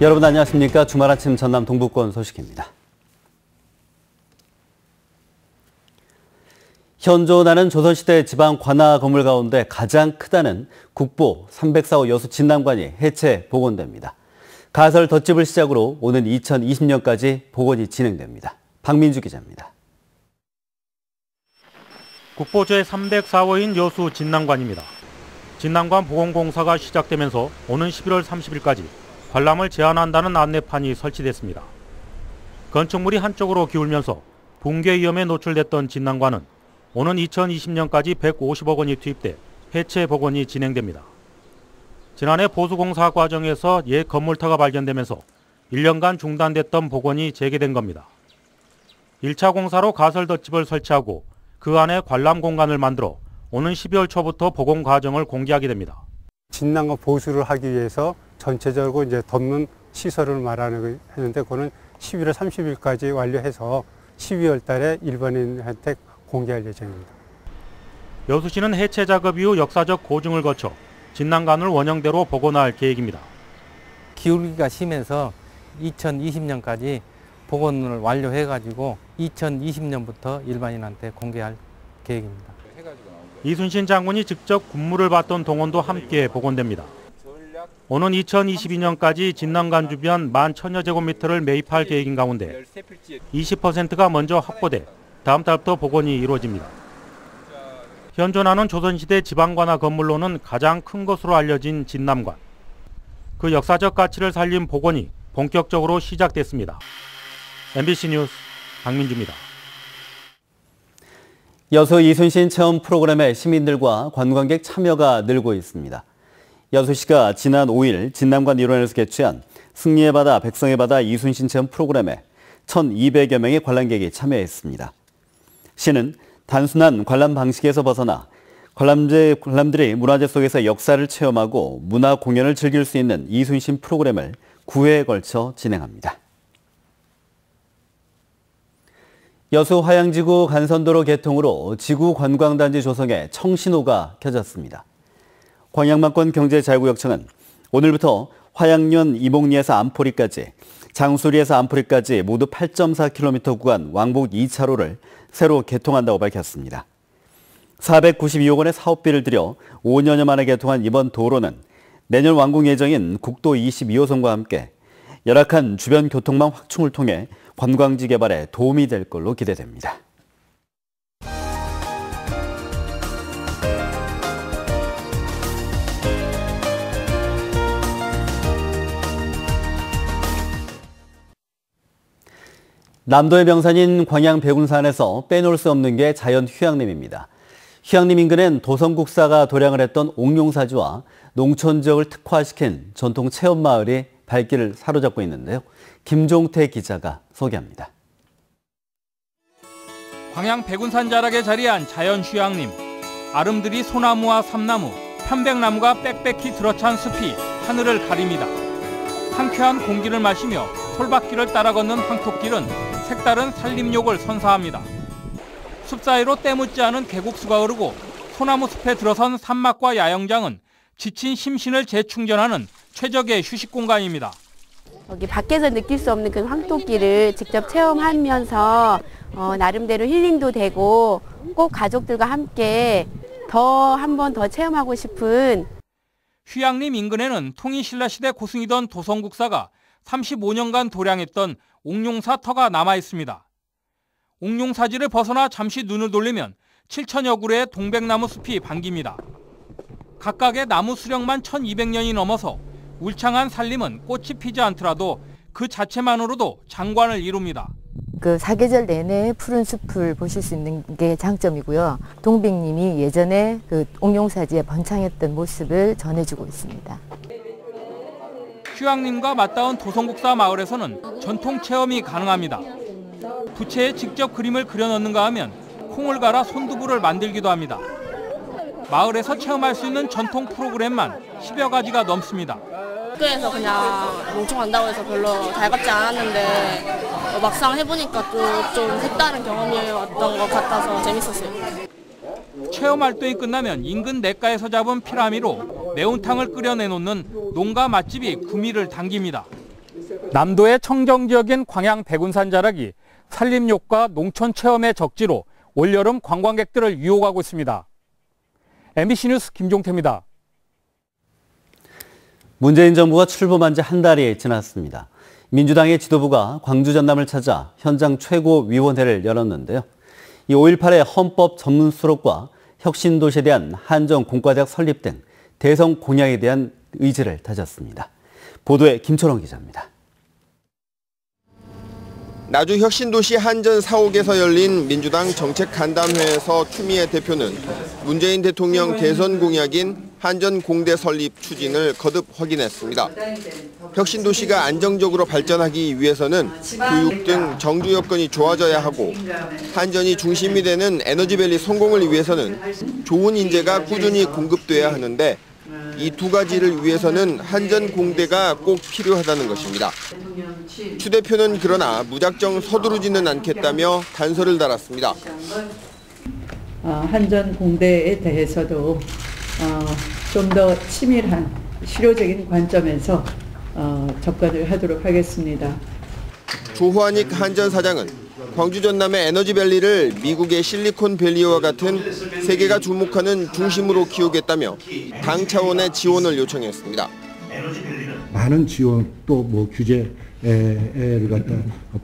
여러분 안녕하십니까? 주말 아침 전남 동부권 소식입니다. 현존하는 조선시대 지방 관아 건물 가운데 가장 크다는 국보 304호 여수 진남관이 해체 복원됩니다. 가설 덧집을 시작으로 오는 2020년까지 복원이 진행됩니다. 박민주 기자입니다. 국보 제304호인 여수 진남관입니다. 진남관 복원공사가 시작되면서 오는 11월 30일까지 관람을 제한한다는 안내판이 설치됐습니다. 건축물이 한쪽으로 기울면서 붕괴 위험에 노출됐던 진남관은 오는 2020년까지 150억 원이 투입돼 해체 복원이 진행됩니다. 지난해 보수공사 과정에서 옛 건물터가 발견되면서 1년간 중단됐던 복원이 재개된 겁니다. 1차 공사로 가설 덧집을 설치하고 그 안에 관람 공간을 만들어 오는 12월 초부터 복원 과정을 공개하게 됩니다. 진남관 보수를 하기 위해서 전체적으로 이제 덮는 시설을 말하는데 그거는 11월 30일까지 완료해서 12월 달에 일반인한테 공개할 예정입니다. 여수시는 해체 작업 이후 역사적 고증을 거쳐 진남관을 원형대로 복원할 계획입니다. 기울기가 심해서 2020년까지 복원을 완료해가지고 2020년부터 일반인한테 공개할 계획입니다. 이순신 장군이 직접 군무를 받던 동원도 함께 복원됩니다. 오는 2022년까지 진남관 주변 11,000여 제곱미터를 매입할 계획인 가운데 20%가 먼저 확보돼 다음 달부터 복원이 이루어집니다. 현존하는 조선시대 지방관아 건물로는 가장 큰 것으로 알려진 진남관. 그 역사적 가치를 살린 복원이 본격적으로 시작됐습니다. MBC 뉴스 박민주입니다. 여수 이순신 체험 프로그램에 시민들과 관광객 참여가 늘고 있습니다. 여수시가 지난 5일 진남관 일원에서 개최한 승리의 바다, 백성의 바다 이순신 체험 프로그램에 1,200여 명의 관람객이 참여했습니다. 시는 단순한 관람 방식에서 벗어나 관람들이 문화재 속에서 역사를 체험하고 문화 공연을 즐길 수 있는 이순신 프로그램을 9회에 걸쳐 진행합니다. 여수 화양지구 간선도로 개통으로 지구 관광단지 조성에 청신호가 켜졌습니다. 광양만권 경제자유구역청은 오늘부터 화양면 이목리에서 안포리까지, 장수리에서 안포리까지 모두 8.4km 구간 왕복 2차로를 새로 개통한다고 밝혔습니다. 492억 원의 사업비를 들여 5년여 만에 개통한 이번 도로는 내년 완공 예정인 국도 22호선과 함께 열악한 주변 교통망 확충을 통해 관광지 개발에 도움이 될 걸로 기대됩니다. 남도의 명산인 광양 백운산에서 빼놓을 수 없는 게 자연 휴양림입니다. 휴양림 인근엔 도성국사가 도량을 했던 옥룡사지와 농촌 지역을 특화시킨 전통 체험마을이 발길을 사로잡고 있는데요. 김종태 기자가 소개합니다. 광양 백운산 자락에 자리한 자연 휴양림. 아름드리 소나무와 삼나무, 편백나무가 빽빽히 들어찬 숲이 하늘을 가립니다. 상쾌한 공기를 마시며 솔밭길을 따라 걷는 황토길은 색다른 산림욕을 선사합니다. 숲 사이로 때묻지 않은 계곡수가 흐르고 소나무 숲에 들어선 산막과 야영장은 지친 심신을 재충전하는 최적의 휴식 공간입니다. 여기 밖에서 느낄 수 없는 그 황토길을 직접 체험하면서 나름대로 힐링도 되고 꼭 가족들과 함께 한 번 더 체험하고 싶은. 휴양림 인근에는 통일신라시대 고승이던 도성국사가 35년간 도량했던 옥룡사 터가 남아 있습니다. 옥룡사지를 벗어나 잠시 눈을 돌리면 7천여 그루의 동백나무 숲이 반깁니다. 각각의 나무 수령만 1200년이 넘어서 울창한 산림은 꽃이 피지 않더라도 그 자체만으로도 장관을 이룹니다. 그 사계절 내내 푸른 숲을 보실 수 있는 게 장점이고요. 동백님이 예전에 그 옥룡사지에 번창했던 모습을 전해주고 있습니다. 휴양림과 맞닿은 도성국사 마을에서는 전통 체험이 가능합니다. 부채에 직접 그림을 그려 넣는가 하면 콩을 갈아 손두부를 만들기도 합니다. 마을에서 체험할 수 있는 전통 프로그램만 10여 가지가 넘습니다. 학교에서 그냥 농촌 간다고 해서 별로 달갑지 않았는데 막상 해보니까 좀 색다른 경험이었던 것 같아서 재밌었어요. 체험 활동이 끝나면 인근 냇가에서 잡은 피라미로 매운탕을 끓여 내놓는 농가 맛집이 구미를 당깁니다. 남도의 청정지역인 광양 백운산 자락이 산림욕과 농촌 체험의 적지로 올여름 관광객들을 유혹하고 있습니다. MBC 뉴스 김종태입니다. 문재인 정부가 출범한 지 한 달이 지났습니다. 민주당의 지도부가 광주 전남을 찾아 현장 최고위원회를 열었는데요. 이 5.18의 헌법 전문 수록과 혁신도시에 대한 한전공과대학 설립 등 대선 공약에 대한 의지를 다졌습니다. 보도에 김철원 기자입니다. 나주 혁신도시 한전 사옥에서 열린 민주당 정책간담회에서 추미애 대표는 문재인 대통령 대선 공약인 한전 공대 설립 추진을 거듭 확인했습니다. 혁신도시가 안정적으로 발전하기 위해서는 교육 등 정주 여건이 좋아져야 하고 한전이 중심이 되는 에너지밸리 성공을 위해서는 좋은 인재가 꾸준히 공급돼야 하는데 이 두 가지를 위해서는 한전 공대가 꼭 필요하다는 것입니다. 추 대표는 그러나 무작정 서두르지는 않겠다며 단서를 달았습니다. 한전 공대에 대해서도 좀 더 치밀한 실효적인 관점에서 접근을 하도록 하겠습니다. 조환익 한전 사장은 광주 전남의 에너지밸리를 미국의 실리콘밸리와 같은 세계가 주목하는 중심으로 키우겠다며 당 차원의 지원을 요청했습니다. 많은 지원 또 뭐 규제를 갖다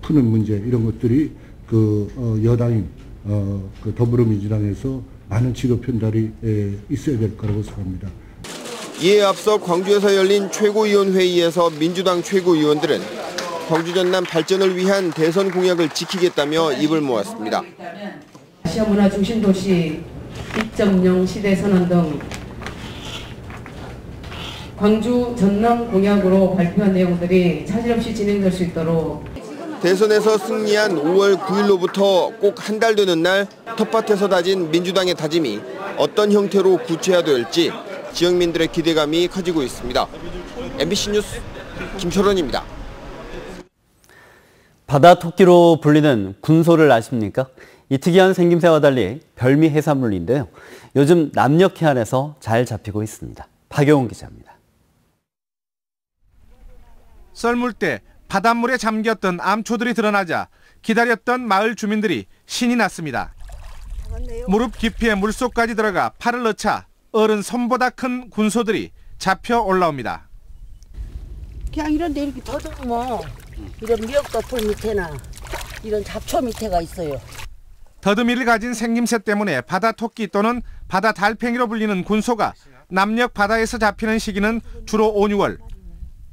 푸는 문제 이런 것들이 여당인 더불어민주당에서 많은 지도 편달이 있어야 될 거라고 생각합니다. 이에 앞서 광주에서 열린 최고위원회의에서 민주당 최고위원들은 광주 전남 발전을 위한 대선 공약을 지키겠다며 입을 모았습니다. 아시아문화 중심도시 2.0 시대선언 등 광주 전남 공약으로 발표한 내용들이 차질 없이 진행될 수 있도록 대선에서 승리한 5월 9일로부터 꼭 한 달 되는 날 텃밭에서 다진 민주당의 다짐이 어떤 형태로 구체화될지 지역민들의 기대감이 커지고 있습니다. MBC 뉴스 김철원입니다. 바다 토끼로 불리는 군소를 아십니까? 이 특이한 생김새와 달리 별미 해산물인데요. 요즘 남녘 해안에서 잘 잡히고 있습니다. 박영훈 기자입니다. 썰물 때 바닷물에 잠겼던 암초들이 드러나자 기다렸던 마을 주민들이 신이 났습니다. 무릎 깊이의 물속까지 들어가 팔을 넣자 어른 손보다 큰 군소들이 잡혀 올라옵니다. 그냥 이런 데 이렇게 더듬으면 이런 미역덮을 밑에나 이런 잡초 밑에가 있어요. 더듬이를 가진 생김새 때문에 바다 토끼 또는 바다 달팽이로 불리는 군소가 남녘 바다에서 잡히는 시기는 주로 5, 6월.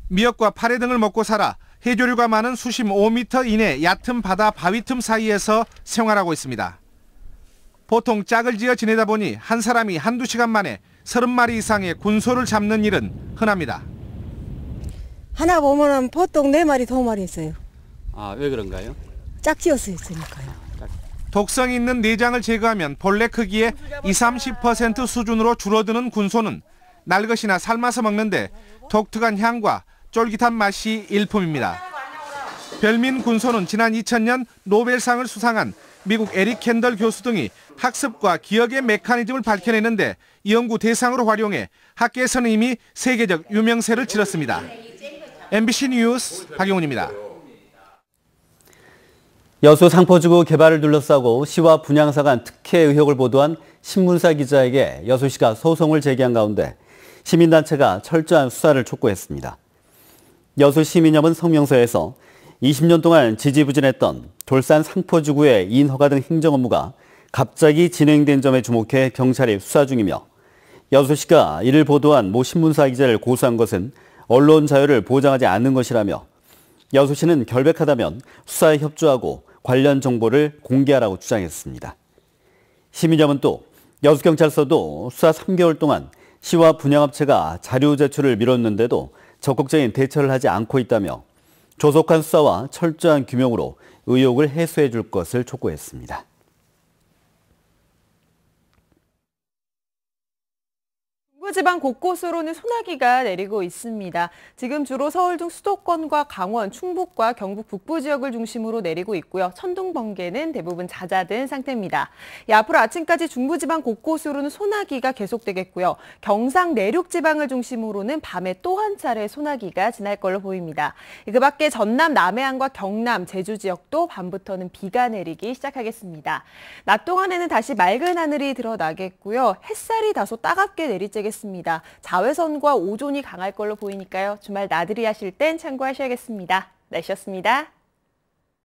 미역과 파래 등을 먹고 살아 해조류가 많은 수심 5m 이내 얕은 바다 바위 틈 사이에서 생활하고 있습니다. 보통 짝을 지어 지내다 보니 한 사람이 한두 시간 만에 30마리 이상의 군소를 잡는 일은 흔합니다. 하나 보면은 보통 4마리, 2마리 있어요. 왜 그런가요? 짝지어서 있으니까요. 독성이 있는 내장을 제거하면 본래 크기의 20-30% 수준으로 줄어드는 군소는 날것이나 삶아서 먹는데 독특한 향과 쫄깃한 맛이 일품입니다. 별민 군소는 지난 2000년 노벨상을 수상한 미국 에릭 캔덜 교수 등이 학습과 기억의 메커니즘을 밝혀내는데 이 연구 대상으로 활용해 학계에서는 이미 세계적 유명세를 치렀습니다. MBC 뉴스 박용훈입니다. 여수 상포지구 개발을 둘러싸고 시와 분양사 간 특혜 의혹을 보도한 신문사 기자에게 여수시가 소송을 제기한 가운데 시민단체가 철저한 수사를 촉구했습니다. 여수시민협은 성명서에서 20년 동안 지지부진했던 돌산 상포지구의 인허가 등 행정 업무가 갑자기 진행된 점에 주목해 경찰이 수사 중이며 여수시가 이를 보도한 모 신문사 기자를 고소한 것은 언론 자유를 보장하지 않는 것이라며 여수시는 결백하다면 수사에 협조하고 관련 정보를 공개하라고 주장했습니다. 시민협은 또 여수경찰서도 수사 3개월 동안 시와 분양업체가 자료 제출을 미뤘는데도 적극적인 대처를 하지 않고 있다며 조속한 수사와 철저한 규명으로 의혹을 해소해 줄 것을 촉구했습니다. 중부지방 곳곳으로는 소나기가 내리고 있습니다. 지금 주로 서울 등 수도권과 강원, 충북과 경북 북부 지역을 중심으로 내리고 있고요. 천둥, 번개는 대부분 잦아든 상태입니다. 앞으로 아침까지 중부지방 곳곳으로는 소나기가 계속되겠고요. 경상 내륙 지방을 중심으로는 밤에 또 한 차례 소나기가 지날 걸로 보입니다. 그 밖에 전남, 남해안과 경남, 제주 지역도 밤부터는 비가 내리기 시작하겠습니다. 낮 동안에는 다시 맑은 하늘이 드러나겠고요. 햇살이 다소 따갑게 내리쬐겠습니다. 자외선과 오존이 강할 걸로 보이니까요. 주말 나들이 하실 땐 참고하셔야겠습니다. 날씨였습니다.